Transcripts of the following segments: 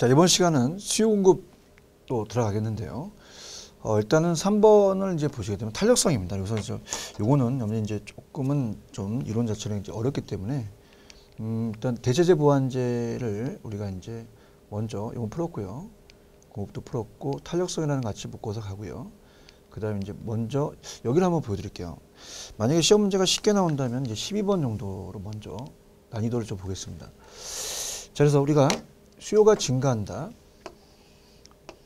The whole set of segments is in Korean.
자, 이번 시간은 수요 공급도 들어가겠는데요. 일단은 3번을 이제 보시게 되면 탄력성입니다. 그래서 요거는 여러분이 이제 조금은 좀 이론 자체가 이제 어렵기 때문에 일단 대체제 보완제를 우리가 이제 먼저 이건 풀었고요. 공급도 풀었고 탄력성이라는 같이 묶어서 가고요. 그다음에 이제 먼저 여기를 한번 보여드릴게요. 만약에 시험 문제가 쉽게 나온다면 이제 12번 정도로 먼저 난이도를 좀 보겠습니다. 자, 그래서 우리가 수요가 증가한다.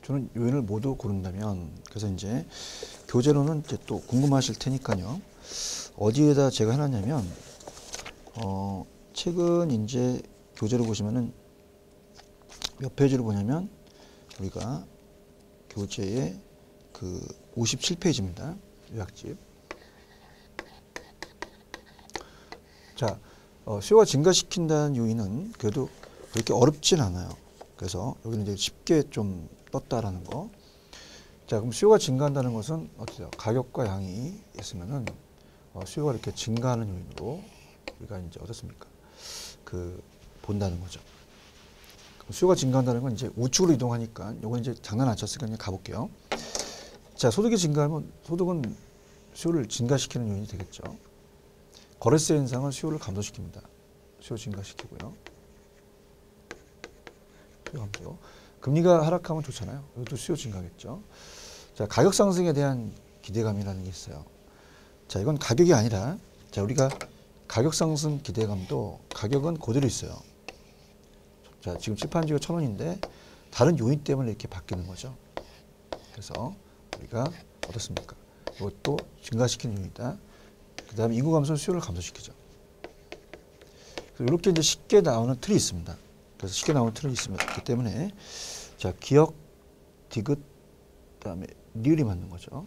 저는 요인을 모두 고른다면, 그래서 이제 교재로는 이제 또 궁금하실 테니까요. 어디에다 제가 해놨냐면, 책은 이제 교재로 보시면은 몇 페이지로 보냐면, 우리가 교재의 그 57페이지입니다. 요약집. 자, 수요가 증가시킨다는 요인은 그래도 그렇게 어렵진 않아요. 그래서 여기는 이제 쉽게 좀 떴다라는 거. 자, 그럼 수요가 증가한다는 것은 어때요? 가격과 양이 있으면은 수요가 이렇게 증가하는 요인으로 우리가 이제 어떻습니까? 본다는 거죠. 그럼 수요가 증가한다는 건 이제 우측으로 이동하니까 요건 이제 장난 안 쳤으니까 그냥 가볼게요. 자, 소득이 증가하면 소득은 수요를 증가시키는 요인이 되겠죠. 거래세 현상은 수요를 감소시킵니다. 수요 증가시키고요. 수요 감소. 금리가 하락하면 좋잖아요. 이것도 수요 증가겠죠. 자, 가격 상승에 대한 기대감이라는 게 있어요. 자, 이건 가격이 아니라, 자, 우리가 가격 상승 기대감도 가격은 그대로 있어요. 자, 지금 칠판지가 1,000원인데 다른 요인 때문에 이렇게 바뀌는 거죠. 그래서 우리가 어떻습니까? 이것도 증가시키는 요인이다. 그 다음에 인구 감소는 수요를 감소시키죠. 이렇게 이제 쉽게 나오는 틀이 있습니다. 그래서 쉽게 나오는 틀이 있기 때문에, 자, 기억, 디귿, 그다음에 리을이 맞는 거죠.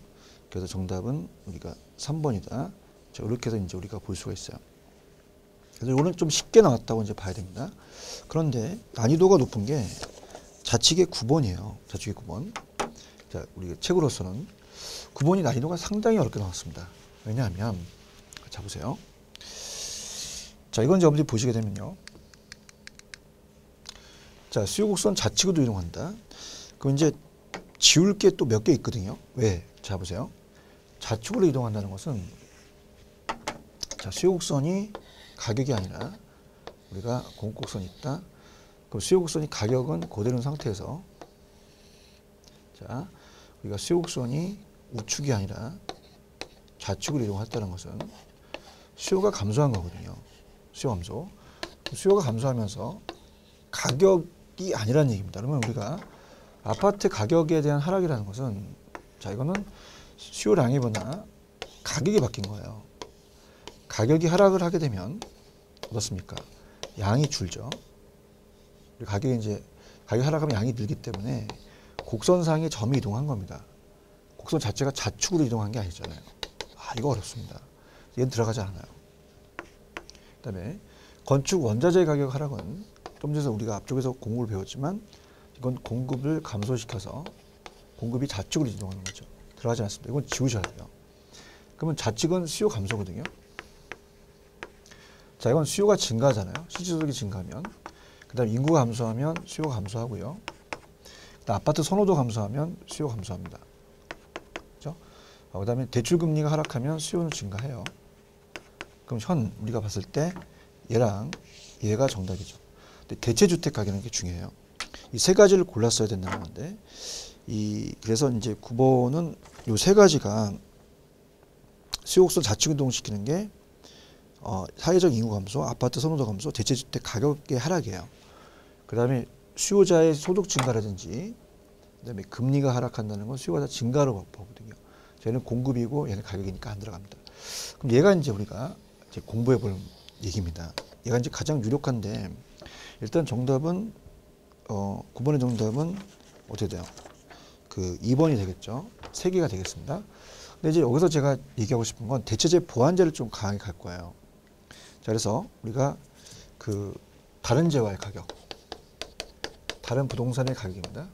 그래서 정답은 우리가 3번이다. 자, 이렇게 해서 이제 우리가 볼 수가 있어요. 그래서 이거는 좀 쉽게 나왔다고 이제 봐야 됩니다. 그런데 난이도가 높은 게 자칙의 9번이에요. 자칙의 9번. 자, 우리 책으로서는 9번이 난이도가 상당히 어렵게 나왔습니다. 왜냐하면, 자, 보세요. 자, 이건 여러분들이 보시게 되면요. 자, 수요 곡선 좌측으로 이동한다. 그럼 이제 지울 게 또 몇 개 있거든요. 왜? 자, 보세요. 좌측으로 이동한다는 것은, 자, 수요 곡선이 가격이 아니라 우리가 공급곡선이 있다. 그럼 수요 곡선이 가격은 그대로인 상태에서, 자, 우리가 수요 곡선이 우측이 아니라 좌측으로 이동했다는 것은 수요가 감소한 거거든요. 수요 감소. 수요가 감소하면서 가격이 아니라는 얘기입니다. 그러면 우리가 아파트 가격에 대한 하락이라는 것은, 자, 이거는 수요량이보다 가격이 바뀐 거예요. 가격이 하락을 하게 되면 어떻습니까? 양이 줄죠. 가격이 하락하면 양이 늘기 때문에 곡선상의 점이 이동한 겁니다. 곡선 자체가 좌측으로 이동한 게 아니잖아요. 이거 어렵습니다. 얘는 들어가지 않아요. 그다음에 건축 원자재 가격 하락은 좀 전에 우리가 앞쪽에서 공급을 배웠지만 이건 공급을 감소시켜서 공급이 좌측으로 이동하는 거죠. 들어가지 않습니다. 이건 지우셔야 돼요. 그러면 좌측은 수요 감소거든요. 자, 이건 수요가 증가잖아요. 실질소득이 증가하면. 그 다음에 인구가 감소하면 수요가 감소하고요. 그다음 아파트 선호도 감소하면 수요가 감소합니다. 그렇죠? 그 다음에 대출금리가 하락하면 수요는 증가해요. 그럼 우리가 봤을 때 얘랑 얘가 정답이죠. 근데 대체주택 가격은 게 중요해요. 이 세 가지를 골랐어야 된다는 건데, 그래서 이제 9번은 요 세 가지가 수요곡선 좌측 이동시키는 게 사회적 인구 감소, 아파트 선호도 감소, 대체주택 가격의 하락이에요. 그 다음에 수요자의 소득 증가라든지, 그 다음에 금리가 하락한다는 건 수요가 다 증가로 보거든요. 얘는 공급이고 얘는 가격이니까 안 들어갑니다. 그럼 얘가 이제 우리가 이제 공부해 볼 얘기입니다. 얘가 이제 가장 유력한데, 일단 정답은 9번의 정답은 어떻게 돼요? 2번이 되겠죠. 3개가 되겠습니다. 근데 이제 여기서 제가 얘기하고 싶은 건 대체제 보완제를 좀 강하게 갈 거예요. 자, 그래서 우리가 다른 재화의 가격, 다른 부동산의 가격입니다.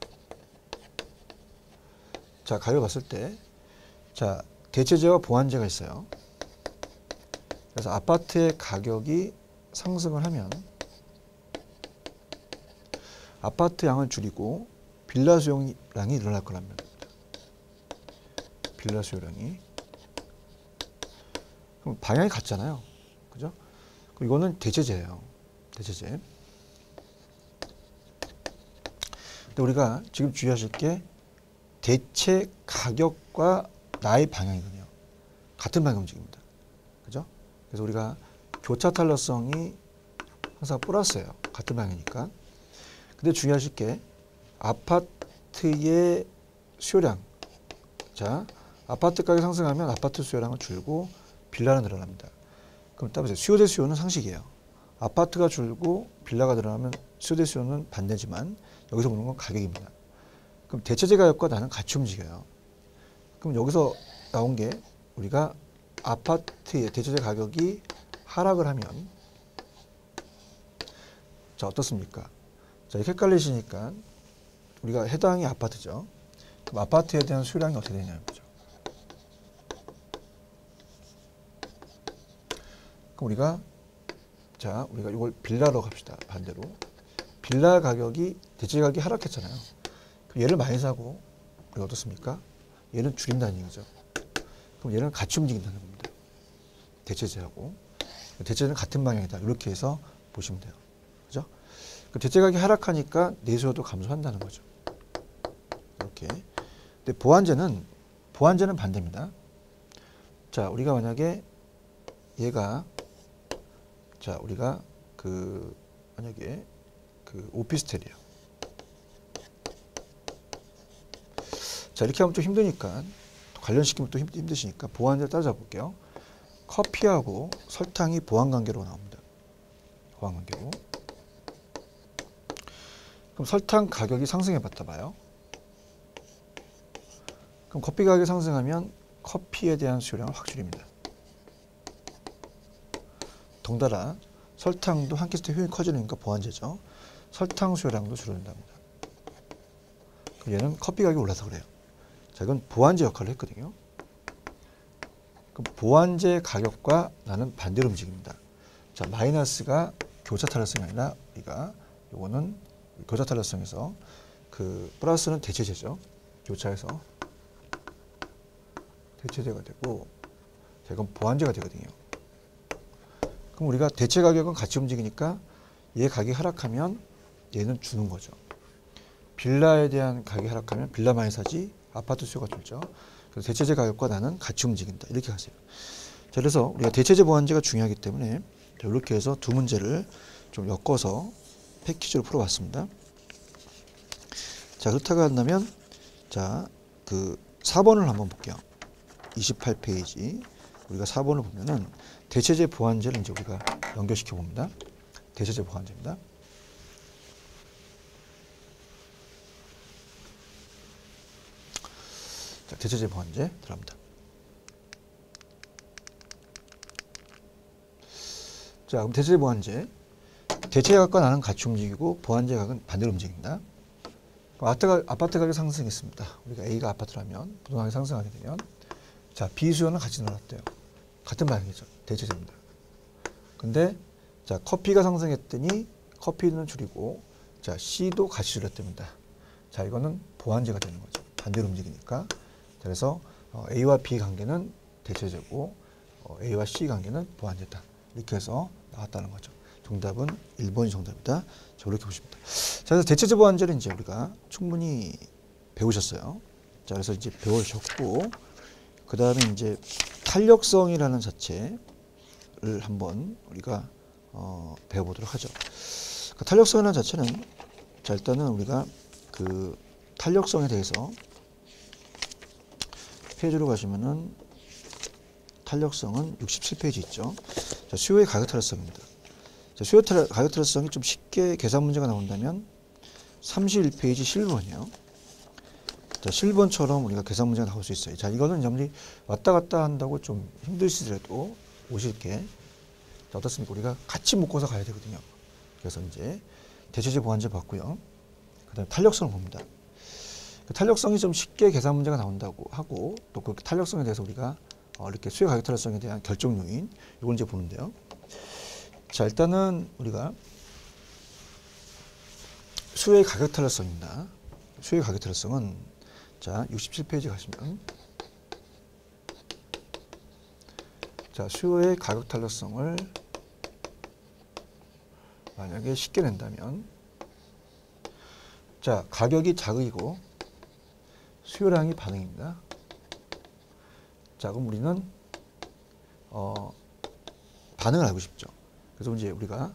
자, 가격 봤을 때, 자, 대체제와 보완제가 있어요. 그래서 아파트의 가격이 상승을 하면 아파트 양을 줄이고 빌라 수요량이 늘어날 거란 말입니다. 빌라 수요량이. 그럼 방향이 같잖아요. 그죠? 그리고 이거는 대체제예요. 대체제. 근데 우리가 지금 주의하실 게 대체 가격과 나의 방향이거든요. 같은 방향 움직입니다. 그죠? 그래서 우리가 교차 탄력성이 항상 플러스예요. 같은 방향이니까. 근데 주의하실 게 아파트의 수요량. 자, 아파트 가격 상승하면 아파트 수요량은 줄고 빌라는 늘어납니다. 그럼 따라서 수요 대 수요는 상식이에요. 아파트가 줄고 빌라가 늘어나면 수요 대 수요는 반대지만 여기서 보는 건 가격입니다. 그럼 대체제 가격과 나는 같이 움직여요. 그럼 여기서 나온 게 우리가 아파트의 대체제 가격이 하락을 하면 자 어떻습니까? 자 이렇게 헷갈리시니까 우리가 해당이 아파트죠. 그럼 아파트에 대한 수요량이 어떻게 되냐는 거죠. 그럼 우리가 이걸 빌라로 갑시다. 반대로 빌라 가격이 대체 가격이 하락했잖아요. 그럼 얘를 많이 사고 우리가 어떻습니까? 얘는 줄인다는 얘기죠. 그럼 얘는 같이 움직인다는 겁니다. 대체제하고 대체제는 같은 방향이다. 이렇게 해서 보시면 돼요. 그죠? 대체 가격이 하락하니까 내수요도 감소한다는 거죠. 이렇게. 근데 보완제는 반대입니다. 자, 우리가 만약에 얘가 우리가 만약에 오피스텔이에요. 자, 이렇게 하면 좀 힘드니까 관련시키면 또 힘드시니까 보완제를 따져 볼게요. 커피하고 설탕이 보완관계로 나옵니다. 보완관계로. 그럼 설탕 가격이 상승해 봤다 봐요. 그럼 커피 가격이 상승하면 커피에 대한 수요량은 확 줄입니다. 덩달아 설탕도 한 끼 때 효용이 커지니까 보완제죠. 설탕 수요량도 줄어든답니다. 그럼 얘는 커피 가격이 올라서 그래요. 자, 이건 보완제 역할을 했거든요. 그럼 보완제 가격과 나는 반대로 움직입니다. 자, 마이너스가 교차 탄력성이 아니라 요거는 교차 탄력성에서 플러스는 대체제죠. 교차해서 대체제가 되고 자, 이건 보완제가 되거든요. 그럼 우리가 대체 가격은 같이 움직이니까 얘 가격이 하락하면 얘는 주는 거죠. 빌라에 대한 가격이 하락하면 빌라 많이 사지 아파트 수요가 줄죠. 그래서 대체제 가격과 나는 같이 움직인다. 이렇게 하세요. 자, 그래서 우리가 대체제 보완제가 중요하기 때문에 이렇게 해서 두 문제를 좀 엮어서 패키지로 풀어봤습니다. 자, 그렇다고 한다면 자, 4번을 한번 볼게요. 28페이지. 우리가 4번을 보면은 대체제 보완제를 이제 우리가 연결시켜 봅니다. 대체제 보완제입니다. 자, 대체제 보완제 들어갑니다. 자, 그럼 대체제 보완제. 대체 가격과 나는 같이 움직이고 보완제 가격은 반대로 움직입니다. 아파트 가격이 상승했습니다. 우리가 A가 아파트라면 부동산이 상승하게 되면 자, B 수요는 같이 늘어났대요. 같은 방향이죠. 대체제입니다. 근데 자, 커피가 상승했더니 커피는 줄이고 자, C도 같이 줄였답니다. 자, 이거는 보완제가 되는 거죠. 반대로 움직이니까. 그래서 A와 B 관계는 대체제고 A와 C 관계는 보완제다. 이렇게 해서 나왔다는 거죠. 정답은 1번이 정답이다. 자, 이렇게 보시면 됩니다. 자, 그래서 대체제 보완제를 이제 우리가 충분히 배우셨어요. 자, 그래서 이제 배우셨고 그 다음에 이제 탄력성이라는 자체를 한번 우리가 배워보도록 하죠. 그 탄력성이라는 자체는 자, 일단은 우리가 탄력성에 대해서 페이지로 가시면은 탄력성은 67페이지 있죠. 자, 수요의 가격 탄력성입니다. 자, 수요 가격 탄력성이 좀 쉽게 계산 문제가 나온다면 31페이지 11번이요. 자, 11번처럼 우리가 계산 문제가 나올 수 있어요. 자, 이거는 여러분들이 왔다 갔다 한다고 좀 힘드시더라도 오실게. 자, 어떻습니까? 우리가 같이 묶어서 가야 되거든요. 그래서 이제 대체제 보완제 봤고요. 그 다음에 탄력성을 봅니다. 탄력성이 좀 쉽게 계산 문제가 나온다고 하고 또 그 탄력성에 대해서 우리가 이렇게 수요 가격 탄력성에 대한 결정 요인 이걸 이제 보는데요. 자, 일단은 우리가 수요의 가격 탄력성입니다. 수요의 가격 탄력성은 자 67페이지 가시면 자 수요의 가격 탄력성을 만약에 쉽게 낸다면 자 가격이 자극이고 수요량이 반응입니다. 자 그럼 우리는 반응을 알고 싶죠. 그래서 이제 우리가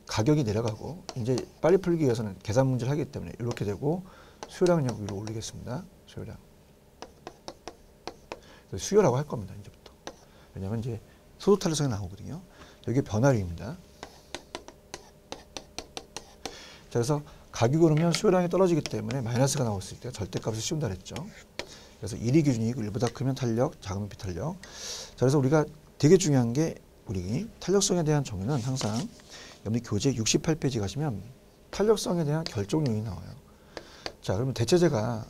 가격이 내려가고 이제 빨리 풀기 위해서는 계산 문제를 하기 때문에 이렇게 되고 수요량을 위로 올리겠습니다. 수요량. 수요라고 할 겁니다. 이제부터. 왜냐하면 이제 소득 탄력성이 나오거든요. 여기 변화율입니다. 자, 그래서 가격이 오르면 수요량이 떨어지기 때문에 마이너스가 나올 수 있대요. 절대값을 씌운다 그랬죠. 그래서 1이 기준이고 1보다 크면 탄력, 작으면 비탄력. 자, 그래서 우리가 되게 중요한 게 우리 탄력성에 대한 정의는 항상 여러분 교재 68페이지 가시면 탄력성에 대한 결정 요인이 나와요. 자, 그러면 대체제가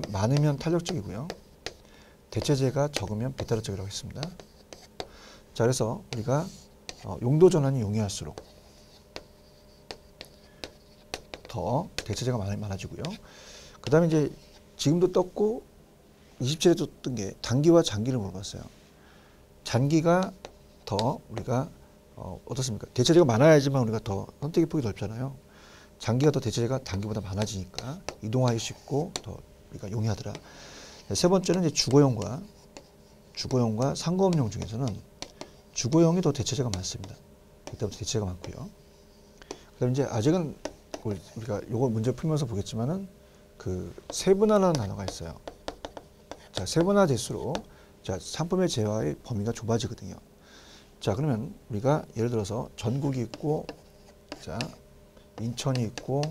많으면 탄력적이고요. 대체제가 적으면 비탄력적이라고 했습니다. 자, 그래서 우리가 용도 전환이 용이할수록 더 대체제가 많아지고요. 그 다음에 이제 지금도 떴고 27에도 뜬 게 단기와 장기를 물어봤어요. 장기가 더 우리가 어떻습니까? 대체제가 많아야지만 우리가 더 선택의 폭이 넓잖아요. 장기가 더 대체제가 단기보다 많아지니까 이동하기 쉽고 더 우리가 용이하더라. 세 번째는 이제 주거용과 상거업용 중에서는 주거용이 더 대체제가 많습니다. 이때부터 대체제가 많고요. 그다음에 이제 아직은 우리가 요거 문제 풀면서 보겠지만은 그 세분화라는 단어가 있어요. 자, 세분화 될수록 자, 상품의 재화의 범위가 좁아지거든요. 자, 그러면 우리가 예를 들어서 전국이 있고 자, 인천이 있고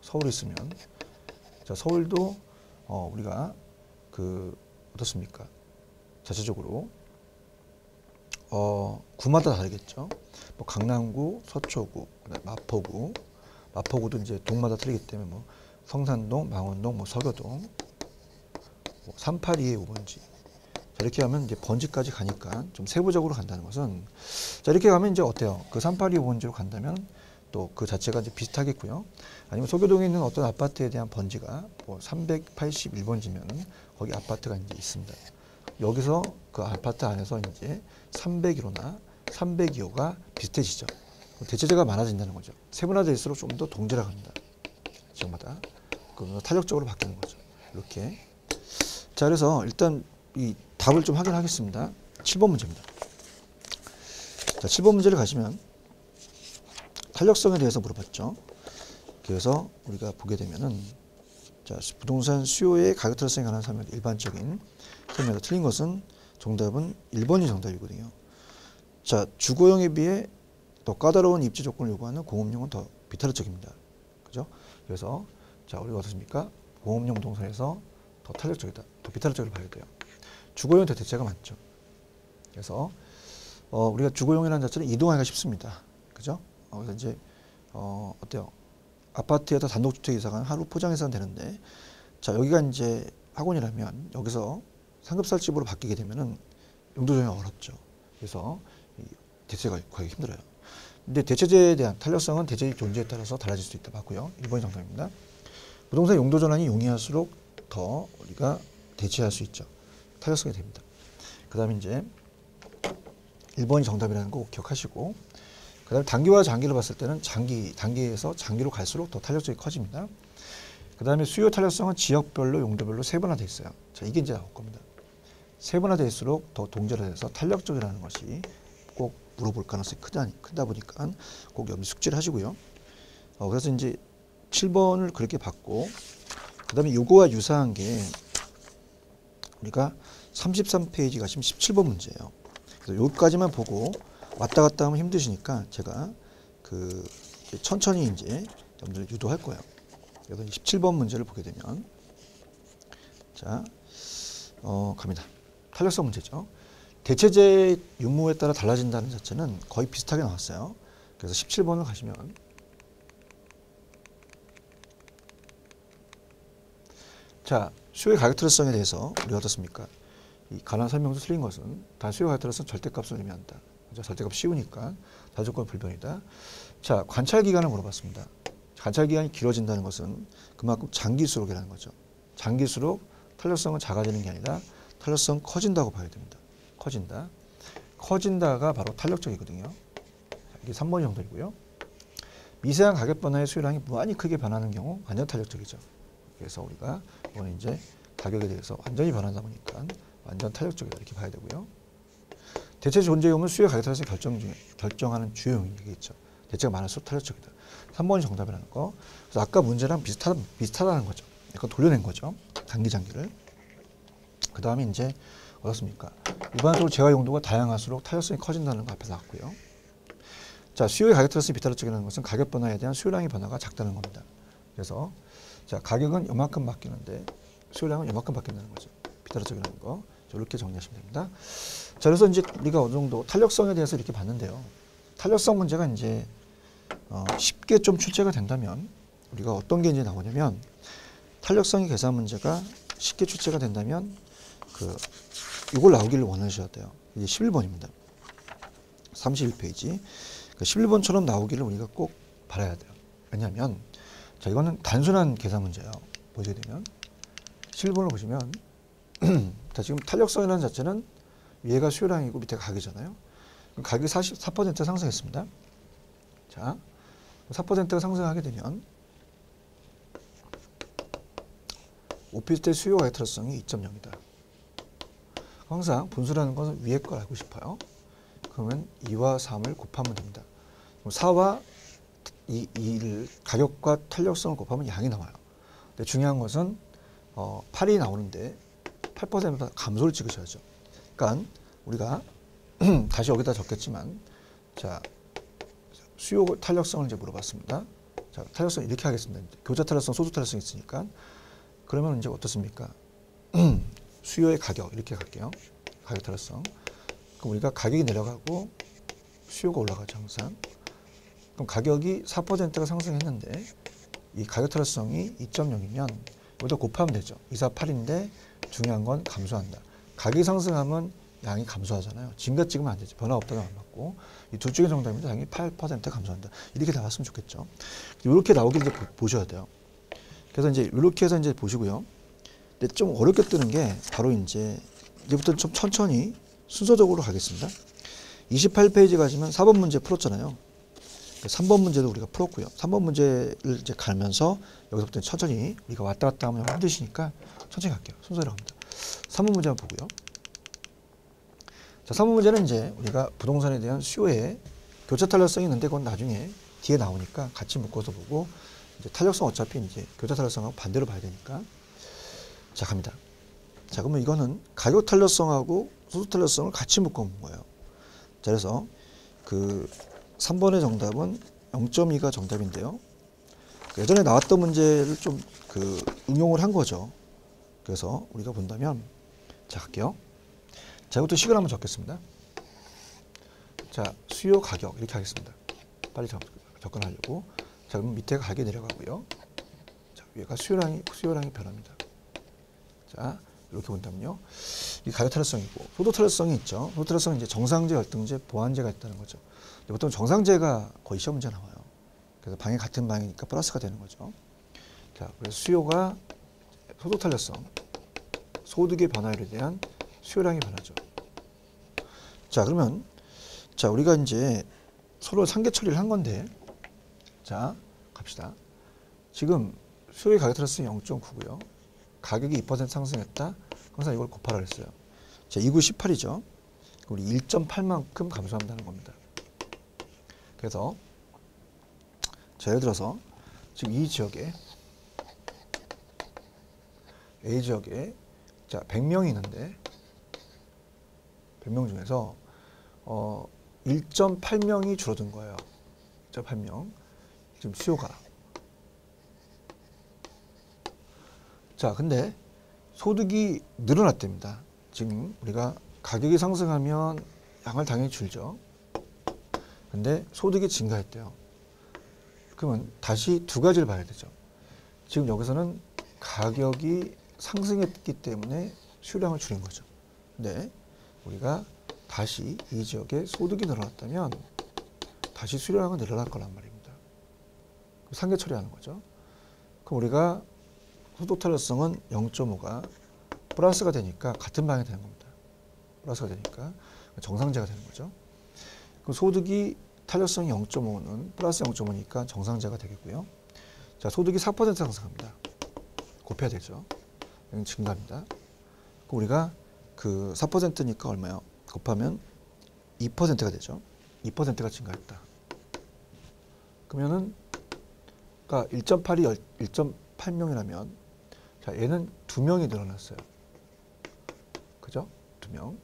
서울이 있으면 자, 서울도 우리가 그 어떻습니까? 자체적으로 구마다 다르겠죠. 뭐 강남구, 서초구, 마포구도 이제 동마다 틀리기 때문에 뭐 성산동, 망원동, 뭐 서교동, 뭐 382의 5번지. 자, 이렇게 하면 이제 번지까지 가니까 좀 세부적으로 간다는 것은 자, 이렇게 가면 이제 어때요? 그 382, 5번지로 간다면 또 그 자체가 이제 비슷하겠고요. 아니면 소교동에 있는 어떤 아파트에 대한 번지가 뭐 381번지면 거기 아파트가 이제 있습니다. 여기서 그 아파트 안에서 이제 301호나 302호가 비슷해지죠. 대체제가 많아진다는 거죠. 세분화될수록 좀 더 동질화갑니다. 지역마다. 그러면 탄력적으로 바뀌는 거죠. 이렇게. 자, 그래서 일단 이 답을 좀 확인하겠습니다. 7번 문제입니다. 자, 7번 문제를 가시면 탄력성에 대해서 물어봤죠. 그래서 우리가 보게 되면은 자, 부동산 수요의 가격 탄력성에 관한 설명, 일반적인 설명에서 틀린 것은 정답은 1번이 정답이거든요. 자, 주거용에 비해 더 까다로운 입지 조건을 요구하는 공업용은 더 비탄력적입니다. 그죠? 그래서 자, 우리가 어떻습니까? 공업용 부동산에서 더 탄력적이다. 더 비탄력적으로 봐야 돼요. 주거용이 더 대체가 많죠. 그래서 우리가 주거용이라는 자체는 이동하기가 쉽습니다. 그죠? 그래서 이제 어때요? 아파트에서 단독주택 이사가는 하루 포장해서는 되는데 자, 여기가 이제 학원이라면 여기서 상급살집으로 바뀌게 되면은 용도 조정이 어렵죠. 그래서 대체가 구하기 힘들어요. 근데 대체제에 대한 탄력성은 대체의 존재에 따라서 달라질 수 있다. 맞고요. 1번이 정답입니다. 부동산 용도 전환이 용이할수록 더 우리가 대체할 수 있죠. 탄력성이 됩니다. 그 다음에 이제 1번이 정답이라는 거 기억하시고 그 다음에 단기와 장기를 봤을 때는 단기에서 장기로 갈수록 더 탄력성이 커집니다. 그 다음에 수요 탄력성은 지역별로 용도별로 세분화되어 있어요. 자, 이게 이제 나올 겁니다. 세분화될수록 더 동질화돼서 탄력적이라는 것이 꼭 물어볼 가능성이 크다 보니까 꼭 여러분 숙지를 하시고요. 그래서 이제 7번을 그렇게 봤고 그 다음에 요거와 유사한 게 우리가 33페이지 가시면 17번 문제예요. 그래서 여기까지만 보고 왔다 갔다 하면 힘드시니까 제가 그 천천히 이제 여러분들 유도할 거예요. 그래서 17번 문제를 보게 되면 자, 갑니다. 탄력성 문제죠. 대체제 유무에 따라 달라진다는 자체는 거의 비슷하게 나왔어요. 그래서 17번을 가시면 자, 수요의 가격 탄력성에 대해서 우리가 어떻습니까? 이 관한 설명서 틀린 것은 다 수요 가격 탄력성 절대값을 의미한다. 절대값 씌우니까 자조건 불변이다. 자, 관찰 기간을 물어봤습니다. 관찰 기간이 길어진다는 것은 그만큼 장기수록이라는 거죠. 장기수록 탄력성은 작아지는 게 아니라 탄력성 커진다고 봐야 됩니다. 커진다. 커진다가 바로 탄력적이거든요. 이게 3번이 정답이고요. 미세한 가격 변화의 수요량이 무한히 크게 변하는 경우 완전 탄력적이죠. 그래서 우리가 이거는 이제 가격에 대해서 완전히 변하다 보니까 완전 탄력적이다 이렇게 봐야 되고요. 대체 존재 요인은 수요 가격 탄력성을 결정하는 주요 요인이겠죠. 대체가 많을수록 탄력적이다. 3번이 정답이라는 거. 그래서 아까 문제랑 비슷하다는 거죠. 약간 돌려낸 거죠. 단기장기를. 그 다음에 이제 어떻습니까? 일반적으로 재화 용도가 다양할수록 탄력성이 커진다는 거 앞에서 나왔고요. 자, 수요의 가격 탄력성이 비탄력적이라는 것은 가격 변화에 대한 수요량의 변화가 작다는 겁니다. 그래서 자, 가격은 요만큼 바뀌는데 수요량은 요만큼 바뀐다는 거죠. 비탄력적이라는 거. 이렇게 정리하시면 됩니다. 자, 그래서 이제 우리가 어느 정도 탄력성에 대해서 이렇게 봤는데요. 탄력성 문제가 이제 쉽게 좀 출제가 된다면 우리가 어떤 게 이제 나오냐면 탄력성의 계산 문제가 쉽게 출제가 된다면 이걸 나오기를 원하셔야 돼요. 이제 11번입니다. 31페이지. 11번처럼 나오기를 우리가 꼭 바라야 돼요. 왜냐하면 자, 이거는 단순한 계산 문제예요. 보게 되면 11번을 보시면 자, 지금 탄력성이라는 자체는 위에가 수요량이고 밑에가 가격이잖아요. 그럼 가격이 4% 상승했습니다. 자, 4%가 상승하게 되면 오피스텔 수요 가격 탄력성이 2.0이다. 항상 분수라는 것은 위에 걸 알고 싶어요. 그러면 2와 3을 곱하면 됩니다. 그럼 4와 2를 가격과 탄력성을 곱하면 양이 나와요. 근데 중요한 것은 8이 나오는데 8% 감소를 찍으셔야죠. 그러니까 우리가 다시 여기다 적겠지만 자, 수요 탄력성을 이제 물어봤습니다. 자, 탄력성 이렇게 하겠습니다. 교자 탄력성, 소수 탄력성이 있으니까 그러면 이제 어떻습니까? 수요의 가격 이렇게 갈게요. 가격 탄력성. 그럼 우리가 가격이 내려가고 수요가 올라가죠 항상. 그럼 가격이 4%가 상승했는데 이 가격 탄력성이 2.0이면 여기다 곱하면 되죠. 2, 4, 8인데 중요한 건 감소한다. 가격이 상승하면 양이 감소하잖아요. 증가 찍으면 안 되죠. 변화 없다가 안 맞고 이 둘 중에 정답입니다. 양이 8% 감소한다. 이렇게 나왔으면 좋겠죠. 이렇게 나오길 이제 보셔야 돼요. 그래서 이제 이렇게 해서 이제 보시고요. 근데 좀 어렵게 뜨는 게 바로 이제부터 좀 천천히 순서적으로 가겠습니다. 28페이지 가시면 4번 문제 풀었잖아요. 3번 문제도 우리가 풀었고요. 3번 문제를 이제 가면서 여기서부터 천천히 우리가 왔다 갔다 하면 힘드시니까 천천히 갈게요. 순서대로 갑니다. 3번 문제 한번 보고요. 자, 3번 문제는 이제 우리가 부동산에 대한 수요에 교차 탄력성이 있는데 그건 나중에 뒤에 나오니까 같이 묶어서 보고 이제 탄력성 어차피 이제 교차 탄력성하고 반대로 봐야 되니까 자, 갑니다. 자, 그러면 이거는 가격 탄력성하고 소수 탄력성을 같이 묶어 본 거예요. 자, 그래서 3번의 정답은 0.2가 정답인데요. 예전에 나왔던 문제를 좀 응용을 한 거죠. 그래서 우리가 본다면 자, 갈게요. 자, 이것도 식을 한번 적겠습니다. 자, 수요 가격 이렇게 하겠습니다. 빨리 접근하려고. 자, 그럼 밑에가 가격이 내려가고요. 자, 위에가 수요량이 변합니다. 자, 이렇게 본다면요. 이 가격 탄력성이고 소도 탄력성이 있죠. 소도 탄력성은 이제 정상재, 열등재, 보완재가 있다는 거죠. 보통 정상재가 거의 시험 문제 나와요. 그래서 방이 같은 방이니까 플러스가 되는 거죠. 자, 그래서 수요가 소도 탄력성, 소득의 변화율에 대한 수요량이 변하죠. 자, 그러면 자, 우리가 이제 서로 상계 처리를 한 건데 자, 갑시다. 지금 수요의 가격 탄력성이 0.9고요. 가격이 2% 상승했다. 항상 이걸 곱하라 그랬어요. 자, 2, 9, 18이죠. 우리 1.8만큼 감소한다는 겁니다. 그래서 자, 예를 들어서 지금 이 지역에 A 지역에 자, 100명이 있는데 100명 중에서 1.8명이 줄어든 거예요. 1.8명. 지금 수요가. 자, 근데 소득이 늘어났답니다. 지금 우리가 가격이 상승하면 양을 당연히 줄죠. 근데 소득이 증가했대요. 그러면 다시 두 가지를 봐야 되죠. 지금 여기서는 가격이 상승했기 때문에 수요량을 줄인 거죠. 근데 우리가 다시 이 지역에 소득이 늘어났다면 다시 수요량은 늘어날 거란 말입니다. 상계 처리하는 거죠. 그럼 우리가 소득 탄력성은 0.5가 플러스가 되니까 같은 방향이 되는 겁니다. 플러스가 되니까 정상제가 되는 거죠. 그럼 소득이 탄력성이 0.5는 플러스 0.5니까 정상제가 되겠고요. 자, 소득이 4% 상승합니다. 곱해야 되죠. 여기 증가합니다. 그럼 우리가 그 4%니까 얼마요? 곱하면 2%가 되죠. 2%가 증가했다. 그러면은 그러니까 1.8이 1.8명이라면 자, 얘는 2명이 늘어났어요. 그죠? 2명.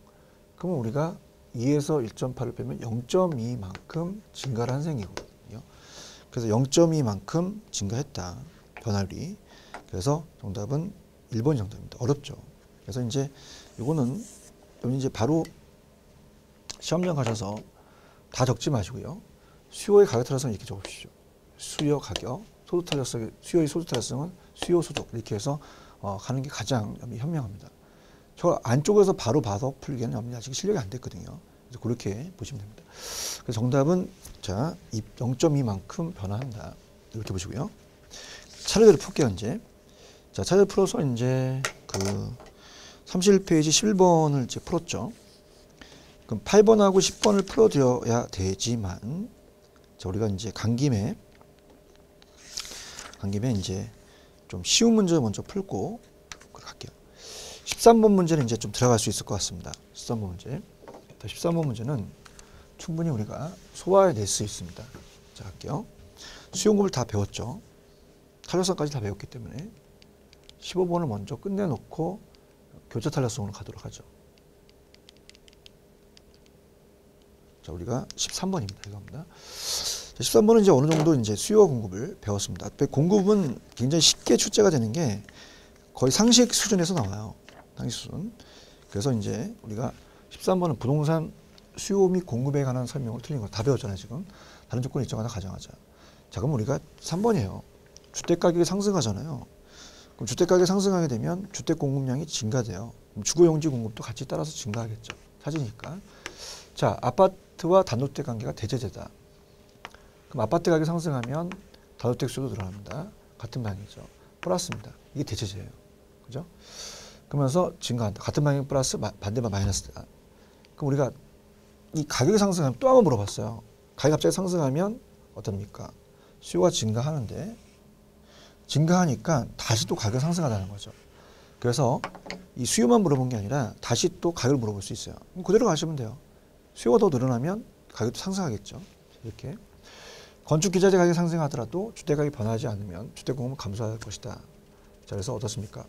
그러면 우리가 2에서 1.8을 빼면 0.2만큼 증가를 한 셈이거든요. 그래서 0.2만큼 증가했다. 변화율이. 그래서 정답은 1번이 정답입니다. 어렵죠. 그래서 이제 이거는 이제 바로 시험장 가셔서 다 적지 마시고요. 수요의 가격 탄력성 이렇게 적으십시오. 수요 가격, 소득 탄력성, 수요의 소득 탄력성은 수요 소득 이렇게 해서 가는 게 가장 현명합니다. 저 안쪽에서 바로 봐서 풀기에는 아직 실력이 안 됐거든요. 그래서 그렇게 보시면 됩니다. 그래서 정답은 자 0.2만큼 변화한다. 이렇게 보시고요. 차례대로 풀게요 이제. 자 차례대로 풀어서 이제 그 31페이지 11번을 이제 풀었죠. 그럼 8번하고 10번을 풀어드려야 되지만 자 우리가 이제 간 김에 이제 좀 쉬운 문제 먼저 풀고 갈게요. 13번 문제는 이제 좀 들어갈 수 있을 것 같습니다. 13번 문제. 13번 문제는 충분히 우리가 소화해낼 수 있습니다. 자, 할게요. 수용급을 다 배웠죠. 탄력성까지 다 배웠기 때문에 15번을 먼저 끝내놓고 교차 탄력성으로 가도록 하죠. 자, 우리가 13번입니다. 이겁니다. 13번은 이제 어느 정도 이제 수요와 공급을 배웠습니다. 공급은 굉장히 쉽게 출제가 되는 게 거의 상식 수준에서 나와요. 상식 수준. 그래서 이제 우리가 13번은 부동산 수요 및 공급에 관한 설명을 틀린 거 다 배웠잖아요, 지금. 다른 조건 일정하다 가정하자. 자, 그럼 우리가 3번이에요. 주택 가격이 상승하잖아요. 그럼 주택 가격이 상승하게 되면 주택 공급량이 증가돼요. 그럼 주거용지 공급도 같이 따라서 증가하겠죠. 사지니까. 자, 아파트와 단독주택 관계가 대제제다. 그럼 아파트 가격이 상승하면 다주택 수도 늘어납니다. 같은 방향이죠. 플러스입니다. 이게 대체제예요. 그죠? 그러면서 증가한다. 같은 방향 플러스 반대만 마이너스다. 그럼 우리가 이 가격이 상승하면 또 한번 물어봤어요. 가격이 갑자기 상승하면 어떻습니까? 수요가 증가하는데 증가하니까 다시 또 가격이 상승하다는 거죠. 그래서 이 수요만 물어본 게 아니라 다시 또 가격을 물어볼 수 있어요. 그럼 그대로 가시면 돼요. 수요가 더 늘어나면 가격도 상승하겠죠. 이렇게. 건축 기자재 가격이 상승하더라도 주택 가격이 변하지 않으면 주택 공급은 감소할 것이다. 자, 그래서 어떻습니까?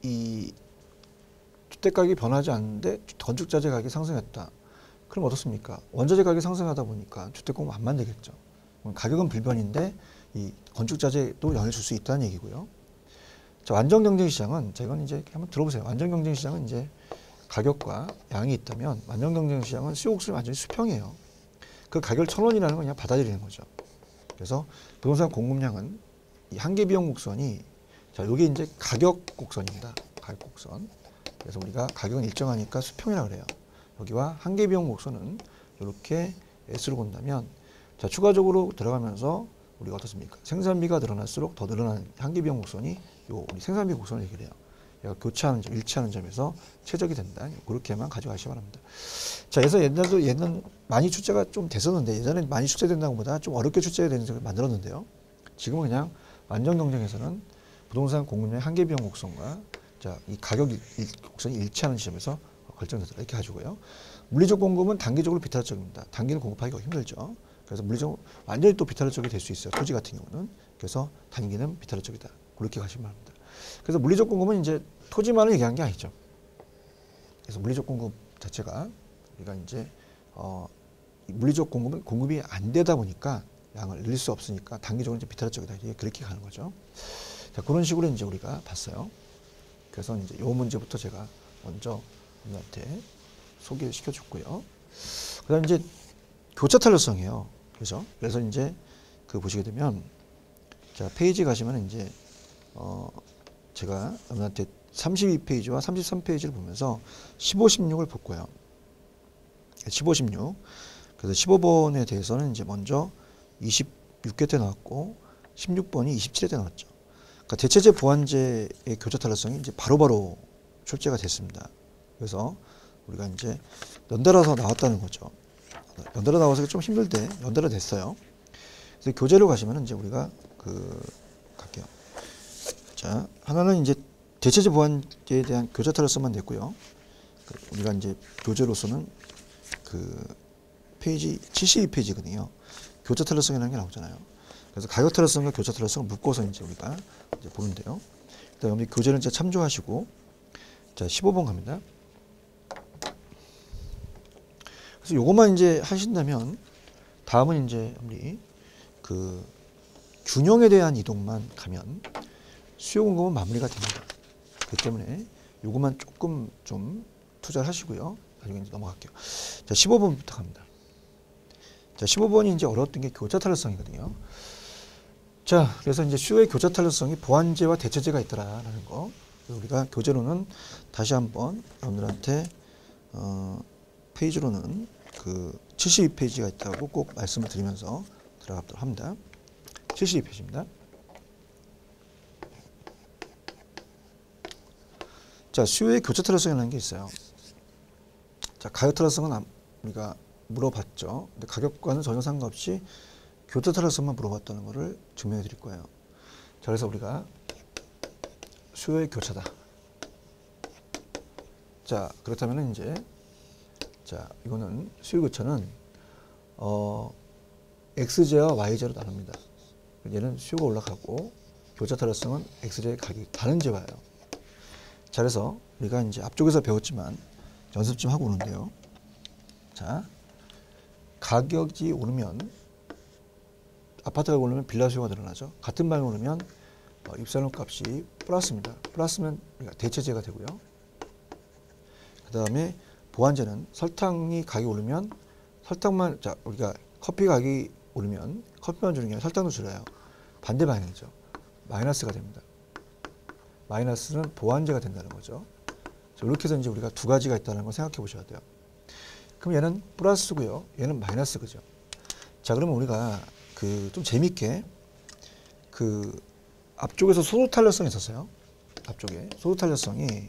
이 주택 가격이 변하지 않는데 건축 자재 가격이 상승했다. 그럼 어떻습니까? 원자재 가격이 상승하다 보니까 주택 공급 안 만들겠죠. 가격은 불변인데 이 건축 자재도 영향을 줄 수 있다는 얘기고요. 자, 완전 경쟁 시장은 자, 이건 이제 한번 들어보세요. 완전 경쟁 시장은 이제 가격과 양이 있다면 완전 경쟁 시장은 수요 곡선이 완전히 수평이에요. 그 가격을 1,000원이라는 건 그냥 받아들이는 거죠. 그래서 부동산 공급량은 이 한계 비용 곡선이 자, 이게 이제 가격 곡선입니다. 가격 곡선. 그래서 우리가 가격은 일정하니까 수평이라고 그래요. 여기와 한계 비용 곡선은 이렇게 S로 본다면 자, 추가적으로 들어가면서 우리가 어떻습니까? 생산비가 늘어날수록 더 늘어나는 한계 비용 곡선이 요 우리 생산비 곡선을 얘기를 해요. 얘가 교차하는 점, 일치하는 점에서 최적이 된다. 그렇게만 가져가시기 바랍니다. 자, 그래서 옛날에 많이 출제가 좀 됐었는데 예전에 많이 출제된다고 보다 좀 어렵게 출제되는 걸 만들었는데요. 지금은 그냥 완전 경쟁에서는 부동산 공급량의 한계 비용 곡선과 자, 이 가격 곡선이 일치하는 지점에서 결정되더라. 이렇게 가지고요. 물리적 공급은 단기적으로 비탄력적입니다. 단기는 공급하기가 힘들죠. 그래서 물리적 완전히 또 비탄력적이 될 수 있어요. 토지 같은 경우는. 그래서 단기는 비탄력적이다. 그렇게 가시면 합니다. 그래서 물리적 공급은 이제 토지만을 얘기한 게 아니죠. 그래서 물리적 공급 자체가 우리가 이제 물리적 공급은 공급이 안 되다 보니까 양을 늘릴 수 없으니까 단기적으로 이제 비탄력적이다. 이게 그렇게 가는 거죠. 자, 그런 식으로 이제 우리가 봤어요. 그래서 이제 요 문제부터 제가 먼저 여러분한테 소개를 시켜줬고요. 그다음 이제 교차 탄력성이에요. 그죠? 그래서 이제 그 보시게 되면 자, 페이지 가시면 이제 제가 여러분한테 32페이지와 33페이지를 보면서 15, 16을 볼 거예요. 15, 16. 그래서 15번에 대해서는 이제 먼저 26개 때 나왔고 16번이 27회 때 나왔죠. 그러니까 대체제 보완제의 교차 탄력성이 이제 바로바로 출제가 됐습니다. 그래서 우리가 이제 연달아서 나왔다는 거죠. 연달아 나와서 좀 힘들대 연달아 됐어요. 그래서 교재로 가시면 이제 우리가 갈게요. 자, 하나는 이제 대체제 보완제에 대한 교차 탄력성만 냈고요. 우리가 이제 교재로서는 페이지 72페이지거든요. 교차 탄력성이라는 게 나오잖아요. 그래서 가격 탄력성과 교차 탄력성을 묶어서 이제 우리가 이제 보는데요. 그다음에 교재는 이제 참조하시고, 자 15번 갑니다. 그래서 요것만 이제 하신다면 다음은 이제 우리 균형에 대한 이동만 가면 수요 공급은 마무리가 됩니다. 그렇기 때문에 요것만 조금 좀 투자를 하시고요. 나중에 이제 넘어갈게요. 자 15번부터 갑니다. 자 15번이 이제 어려웠던 게 교차 탄력성이거든요. 자, 그래서 이제 수요의 교차 탄력성이 보완제와 대체제가 있더라라는 거. 우리가 교재로는 다시 한번 여러분들한테 페이지로는 72페이지가 있다고 꼭 말씀을 드리면서 들어가도록 합니다. 72페이지입니다. 자, 수요의 교차 탄력성이라는 게 있어요. 자, 가격 탄력성은 우리가 물어봤죠. 근데 가격과는 전혀 상관없이 교차 탄력성만 물어봤다는 것을 증명해 드릴 거예요. 자, 그래서 우리가 수요의 교차다. 자, 그렇다면 이제 자, 이거는 수요 교차는 XJ와 YJ로 나눕니다. 얘는 수요가 올라가고 교차 탄력성은 XJ의 가격이 다른 재화예요. 자, 그래서 우리가 이제 앞쪽에서 배웠지만 연습 좀 하고 오는데요. 자, 가격이 오르면 아파트가 오르면 빌라 수요가 늘어나죠. 같은 방에 오르면 입사료 값이 플러스입니다. 플러스면 대체제가 되고요. 그 다음에 보완제는 설탕이 가격이 오르면 설탕만, 자, 우리가 커피 가격이 오르면 커피만 주는 게 아니라 설탕도 줄여요. 반대 방향이죠. 마이너스가 됩니다. 마이너스는 보완제가 된다는 거죠. 이렇게 해서 이제 우리가 두 가지가 있다는 걸 생각해 보셔야 돼요. 그럼 얘는 플러스고요. 얘는 마이너스 그죠. 자, 그러면 우리가 좀 재밌게 앞쪽에서 소도 탄력성이 있었어요. 앞쪽에 소도 탄력성이